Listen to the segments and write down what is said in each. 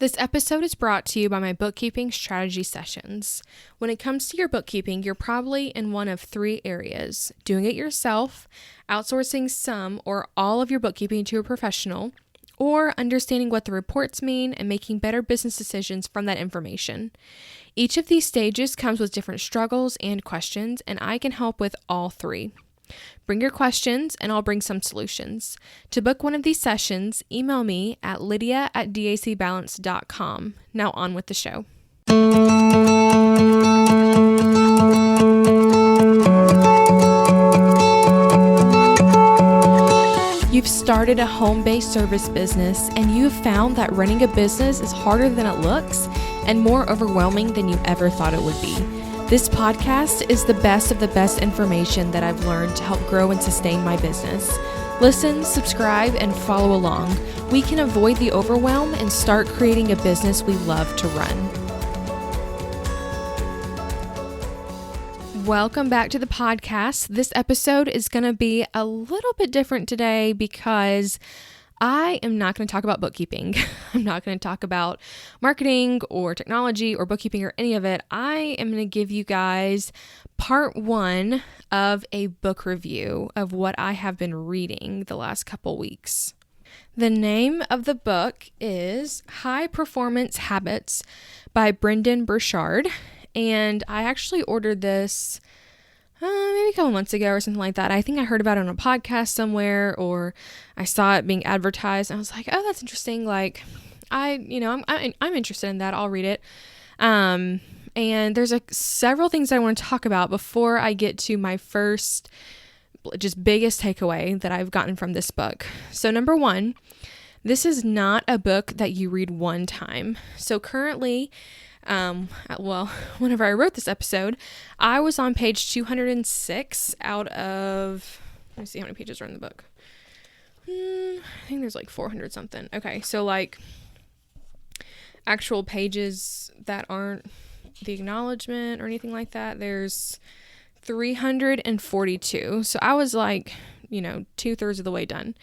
This episode is brought to you by my bookkeeping strategy sessions. When it comes to your bookkeeping, you're probably in one of three areas: doing it yourself, outsourcing some or all of your bookkeeping to a professional, or understanding what the reports mean and making better business decisions from that information. Each of these stages comes with different struggles and questions, and I can help with all three. Bring your questions and I'll bring some solutions. To book one of these sessions, email me at lydia@dacbalance.com. Now on with the show. You've started a home-based service business and you've found that running a business is harder than it looks and more overwhelming than you ever thought it would be. This podcast is the best of the best information that I've learned to help grow and sustain my business. Listen, subscribe, and follow along. We can avoid the overwhelm and start creating a business we love to run. Welcome back to the podcast. This episode is going to be a little bit different today because I am not going to talk about bookkeeping. I'm not going to talk about marketing or technology or bookkeeping or any of it. I am going to give you guys part one of a book review of what I have been reading the last couple weeks. The name of the book is High Performance Habits by Brendon Burchard. And I actually ordered this maybe a couple months ago or something like that. I think I heard about it on a podcast somewhere, or I saw it being advertised. And I was like, oh, that's interesting. Like, I'm interested in that. I'll read it. And there's several things I want to talk about before I get to my first, just biggest takeaway that I've gotten from this book. So number one, this is not a book that you read one time. So currently, whenever I wrote this episode, I was on page 206 out of, let me see how many pages are in the book. I think there's like 400 something. Okay. So like actual pages that aren't the acknowledgement or anything like that, there's 342. So I was like, 2/3 of the way done.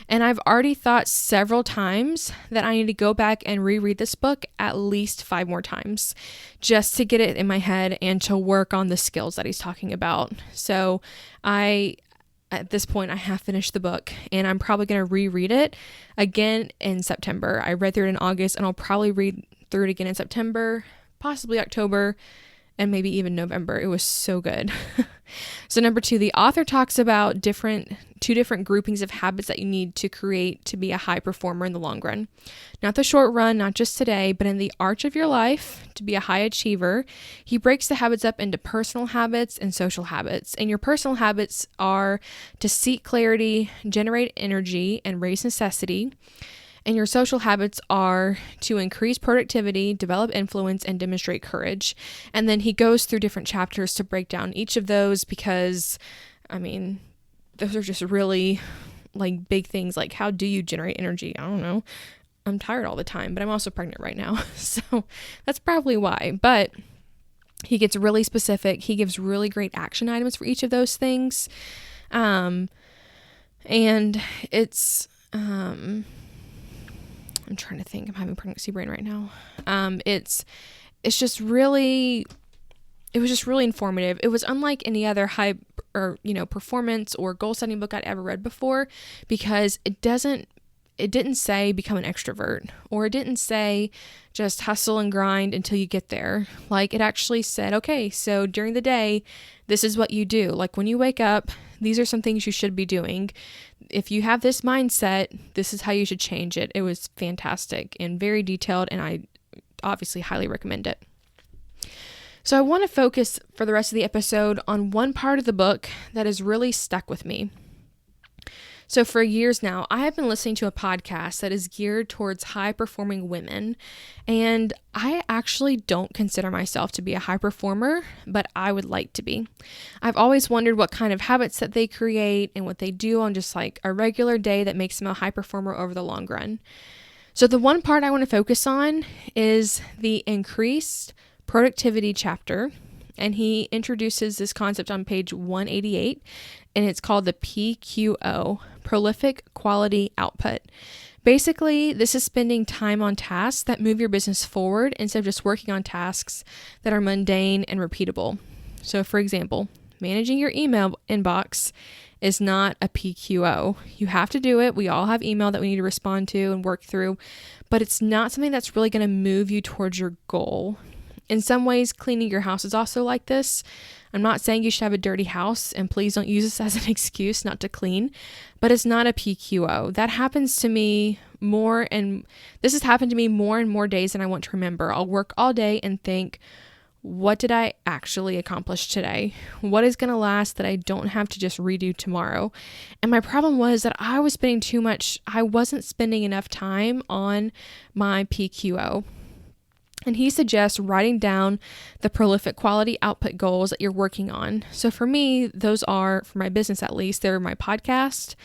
And I've already thought several times that I need to go back and reread this book at least 5 more times just to get it in my head and to work on the skills that he's talking about. So at this point, I have finished the book and I'm probably going to reread it again in September. I read through it in August and I'll probably read through it again in September, possibly October, and maybe even November. It was so good. So number 2, the author talks about two different groupings of habits that you need to create to be a high performer in the long run. Not the short run, not just today, but in the arch of your life to be a high achiever. He breaks the habits up into personal habits and social habits. And your personal habits are to seek clarity, generate energy, and raise necessity. And your social habits are to increase productivity, develop influence, and demonstrate courage. And then he goes through different chapters to break down each of those because, those are just really like big things. Like, how do you generate energy? I don't know. I'm tired all the time, but I'm also pregnant right now. So that's probably why. But he gets really specific. He gives really great action items for each of those things. And it's... I'm trying to think. I'm having pregnancy brain right now. It was just really informative. It was unlike any other high performance or goal setting book I'd ever read before, because it didn't say become an extrovert, or it didn't say just hustle and grind until you get there. Like, it actually said, okay, so during the day, this is what you do. Like, when you wake up, these are some things you should be doing. If you have this mindset, this is how you should change it. It was fantastic and very detailed, and I obviously highly recommend it. So I want to focus for the rest of the episode on one part of the book that has really stuck with me. So for years now, I have been listening to a podcast that is geared towards high-performing women, and I actually don't consider myself to be a high performer, but I would like to be. I've always wondered what kind of habits that they create and what they do on just like a regular day that makes them a high performer over the long run. So the one part I want to focus on is the increased productivity chapter, and he introduces this concept on page 188, and it's called the PQO, Prolific Quality Output. Basically, this is spending time on tasks that move your business forward instead of just working on tasks that are mundane and repeatable. So for example, managing your email inbox is not a PQO. You have to do it. We all have email that we need to respond to and work through, but it's not something that's really going to move you towards your goal. In some ways, cleaning your house is also like this. I'm not saying you should have a dirty house, and please don't use this as an excuse not to clean, but it's not a PQO. That happens to me more, and this has happened to me more and more days than I want to remember. I'll work all day and think, what did I actually accomplish today? What is going to last that I don't have to just redo tomorrow? And my problem was that I wasn't spending enough time on my PQO. And he suggests writing down the prolific quality output goals that you're working on. So for me, those are, for my business at least, they're my podcast,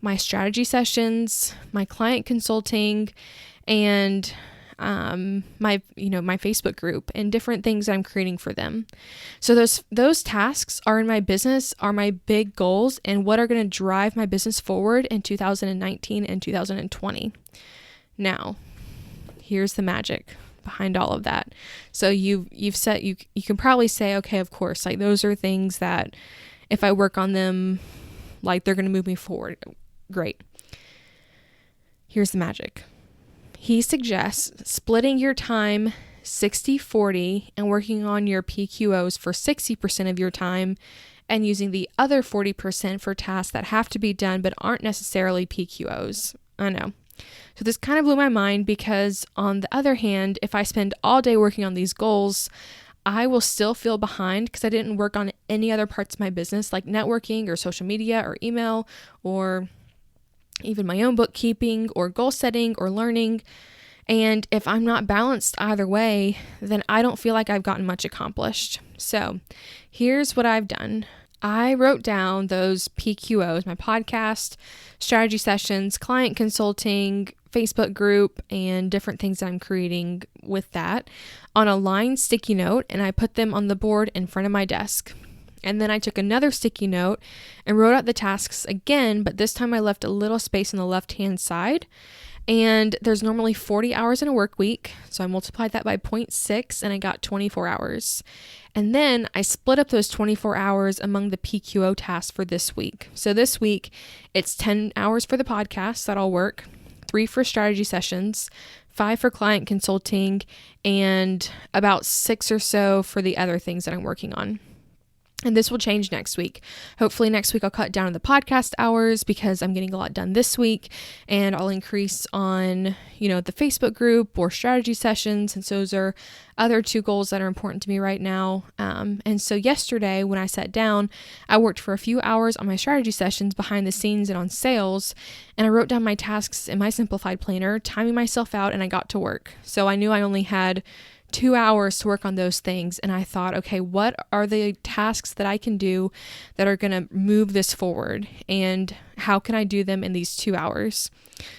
my strategy sessions, my client consulting, and my Facebook group and different things that I'm creating for them. So those tasks are in my business, are my big goals and what are going to drive my business forward in 2019 and 2020. Now, here's the magic behind all of that. So you can probably say, okay, of course, like those are things that if I work on them, like they're going to move me forward. Great. Here's the magic. He suggests splitting your time 60-40 and working on your PQOs for 60% of your time and using the other 40% for tasks that have to be done but aren't necessarily PQOs. I know. So this kind of blew my mind because on the other hand, if I spend all day working on these goals, I will still feel behind because I didn't work on any other parts of my business like networking or social media or email or even my own bookkeeping or goal setting or learning. And if I'm not balanced either way, then I don't feel like I've gotten much accomplished. So here's what I've done. I wrote down those PQOs, my podcast, strategy sessions, client consulting, Facebook group, and different things that I'm creating with that on a lined sticky note, and I put them on the board in front of my desk. And then I took another sticky note and wrote out the tasks again, but this time I left a little space on the left-hand side. And there's normally 40 hours in a work week, so I multiplied that by 0.6 and I got 24 hours. And then I split up those 24 hours among the PQO tasks for this week. So this week, it's 10 hours for the podcast that I'll work, 3 for strategy sessions, 5 for client consulting, and about 6 or so for the other things that I'm working on. And this will change next week. Hopefully next week I'll cut down on the podcast hours because I'm getting a lot done this week, and I'll increase on, the Facebook group or strategy sessions. And so those are other 2 goals that are important to me right now. And so yesterday when I sat down, I worked for a few hours on my strategy sessions behind the scenes and on sales. And I wrote down my tasks in my simplified planner, timing myself out, and I got to work. So I knew I only had 2 hours to work on those things. And I thought, okay, what are the tasks that I can do that are going to move this forward? And how can I do them in these 2 hours?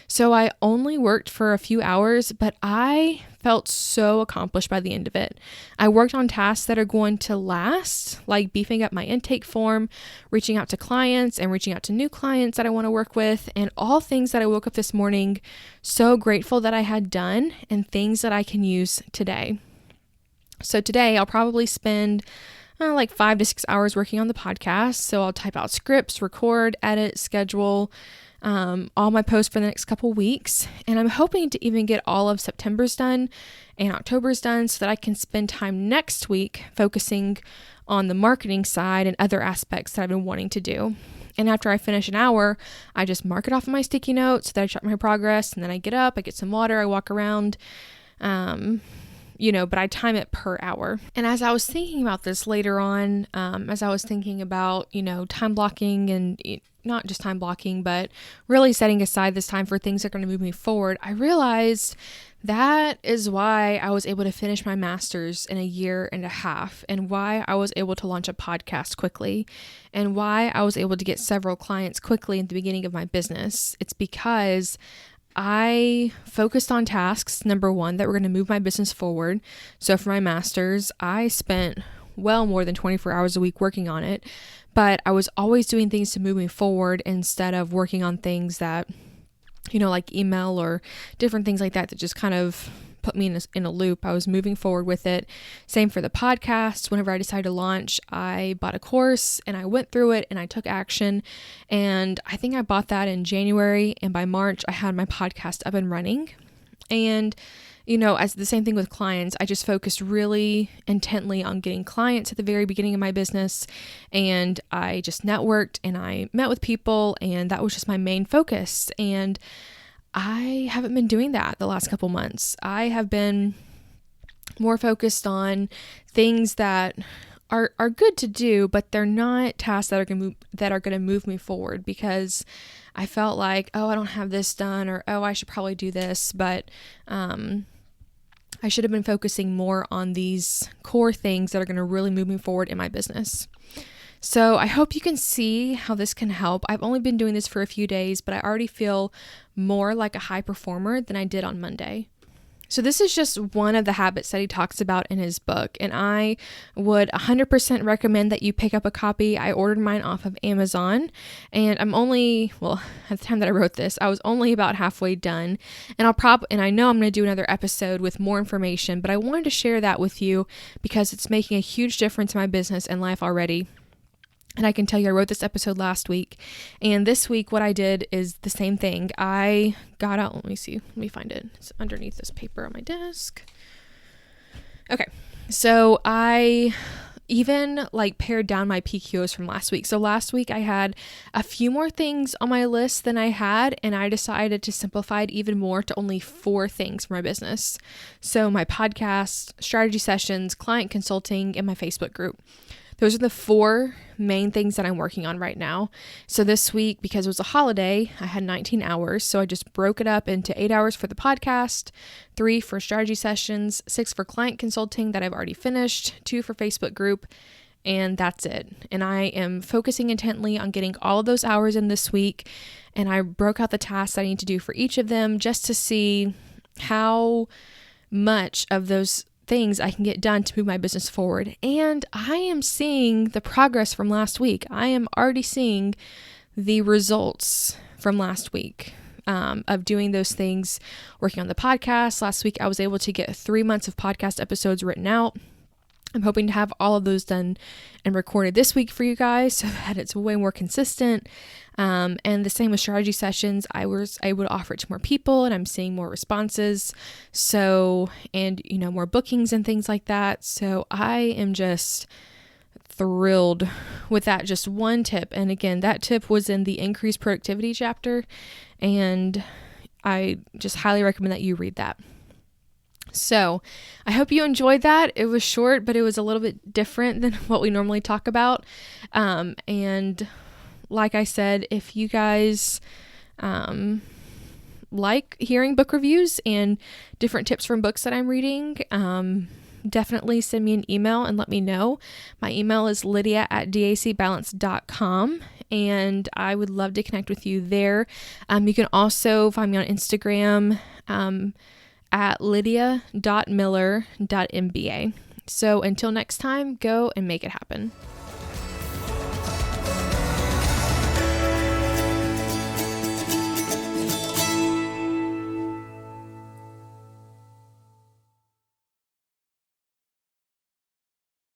So I only worked for a few hours, but I felt so accomplished by the end of it. I worked on tasks that are going to last, like beefing up my intake form, reaching out to clients and reaching out to new clients that I want to work with, and all things that I woke up this morning so grateful that I had done and things that I can use today. So today I'll probably spend like 5 to 6 hours working on the podcast. So I'll type out scripts, record, edit, schedule, all my posts for the next couple weeks. And I'm hoping to even get all of September's done and October's done so that I can spend time next week focusing on the marketing side and other aspects that I've been wanting to do. And after I finish an hour, I just mark it off on my sticky notes so that I track my progress. And then I get up, I get some water, I walk around, but I time it per hour. And as I was thinking about this later on, as I was thinking about, time blocking and not just time blocking, but really setting aside this time for things that are going to move me forward, I realized that is why I was able to finish my master's in a year and a half, and why I was able to launch a podcast quickly, and why I was able to get several clients quickly at the beginning of my business. It's because I focused on tasks, number one, that were going to move my business forward. So for my master's, I spent well more than 24 hours a week working on it, but I was always doing things to move me forward instead of working on things that like email or different things like that just kind of put me in a loop. I was moving forward with it. Same for the podcast. Whenever I decided to launch, I bought a course and I went through it and I took action. And I think I bought that in January, and by March I had my podcast up and running. And as the same thing with clients, I just focused really intently on getting clients at the very beginning of my business. And I just networked and I met with people, and that was just my main focus. And I haven't been doing that the last couple months. I have been more focused on things that are good to do, but they're not tasks that are going to move me forward, because I felt like, I don't have this done, or I should probably do this, but I should have been focusing more on these core things that are going to really move me forward in my business. So I hope you can see how this can help. I've only been doing this for a few days, but I already feel more like a high performer than I did on Monday. So this is just one of the habits that he talks about in his book, and I would 100% recommend that you pick up a copy. I ordered mine off of Amazon, and at the time that I wrote this, I was only about halfway done, and I know I'm going to do another episode with more information, but I wanted to share that with you because it's making a huge difference in my business and life already. And I can tell you, I wrote this episode last week, and this week what I did is the same thing. I got out, let me find it. It's underneath this paper on my desk. Okay, so I even pared down my PQOs from last week. So last week I had a few more things on my list than I had, and I decided to simplify it even more to only 4 things for my business. So my podcast, strategy sessions, client consulting, and my Facebook group. Those are the 4 main things that I'm working on right now. So this week, because it was a holiday, I had 19 hours. So I just broke it up into 8 hours for the podcast, 3 for strategy sessions, 6 for client consulting that I've already finished, 2 for Facebook group, and that's it. And I am focusing intently on getting all of those hours in this week. And I broke out the tasks I need to do for each of them just to see how much of those things I can get done to move my business forward. And I am seeing the progress from last week. I am already seeing the results from last week of doing those things, working on the podcast. Last week, I was able to get 3 months of podcast episodes written out. I'm hoping to have all of those done and recorded this week for you guys so that it's way more consistent. And the same with strategy sessions. I was able to offer it to more people, and I'm seeing more responses. So, and more bookings and things like that. So I am just thrilled with that just one tip. And again, that tip was in the increased productivity chapter, and I just highly recommend that you read that. So I hope you enjoyed that. It was short, but it was a little bit different than what we normally talk about. And like I said, if you guys like hearing book reviews and different tips from books that I'm reading, definitely send me an email and let me know. My email is lydia@dacbalance.com, and I would love to connect with you there. You can also find me on Instagram at lydia.miller.mba. So until next time, go and make it happen.